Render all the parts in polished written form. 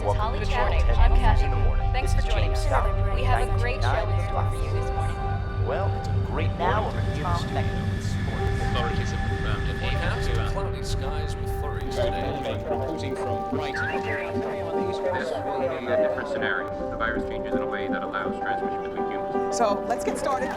Welcome Holly to Chapman. Channel 10 I'm News Kathy. in the morning. Thanks This for is joining James us. Scott. We have a great show in 1999 store for you this morning. Well, it's a great Now morning over here in Tom the studio with sports. Authorities have confirmed a Forecast fever. cloudy skies with flurries today. Cruising from Brighton. This will be a different scenario. The virus changes in a way that allows transmission between humans. So let's get started.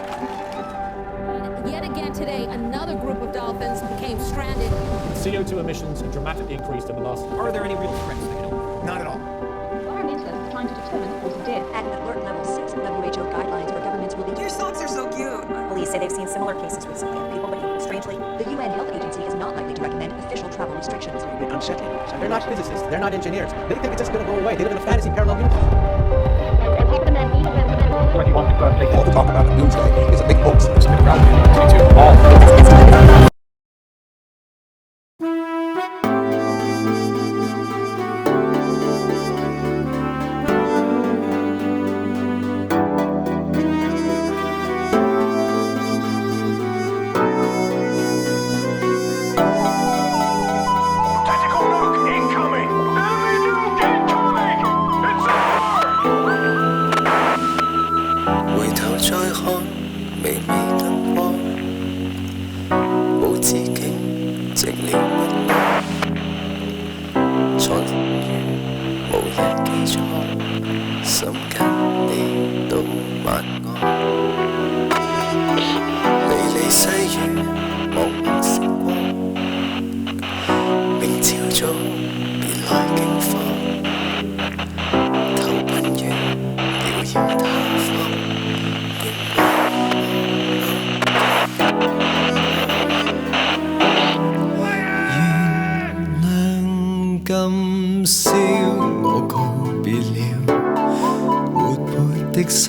Yet again today, another group of dolphins became stranded. CO2 emissions have dramatically increased in the last... Are there any real threats that you know? Not at all. Environmentalists are trying to determine the cause of death. At alert level 6, WHO guidelines for governments will be... Your socks are so cute. Police say they've seen similar cases recently of people behaving strangely. The UN Health Agency is not likely to recommend official travel restrictions. Unsettling. They're not physicists. They're not engineers. They think it's just going to go away. They live in a fantasy parallel universe. All the talk about a doomsday is a big hoax.今宵我告別了，活潑的心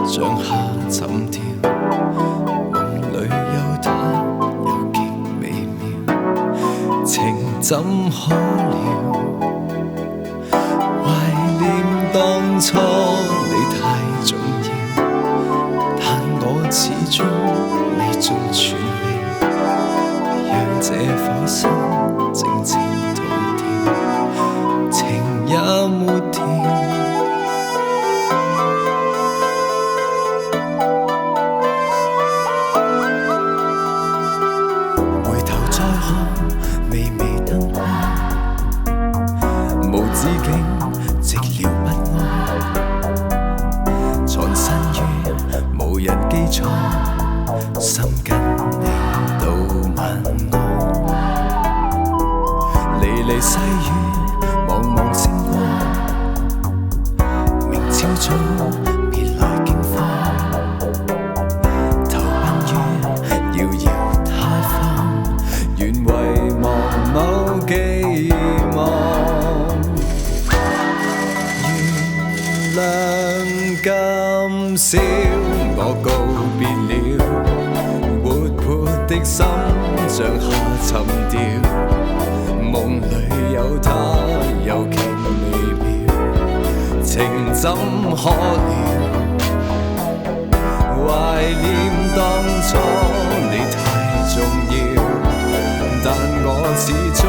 像下沉跳，夢裏有他有極美妙，情怎可料？懷念當初你太重要，但我始終未盡全力，讓這顆心靜靜逃掉，情也沒調。回頭再看，微微燈光，無止境，寂寥不安，藏身於無人機艙，心跟你到晚安。離離細雨，茫茫星光，明朝早別來驚慌，投奔於遙遙他方，願遺忘某寄望。原諒今宵我告別了，活潑的心像下沉掉，夢裏有他有極美妙，情怎可料？懷念當初你太重要，但我始終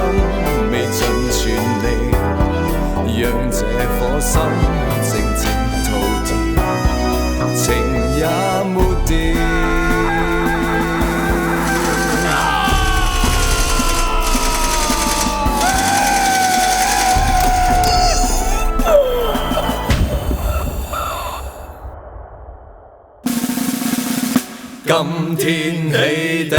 未盡全力，讓這顆心靜靜逃掉，情也沒調。今天起的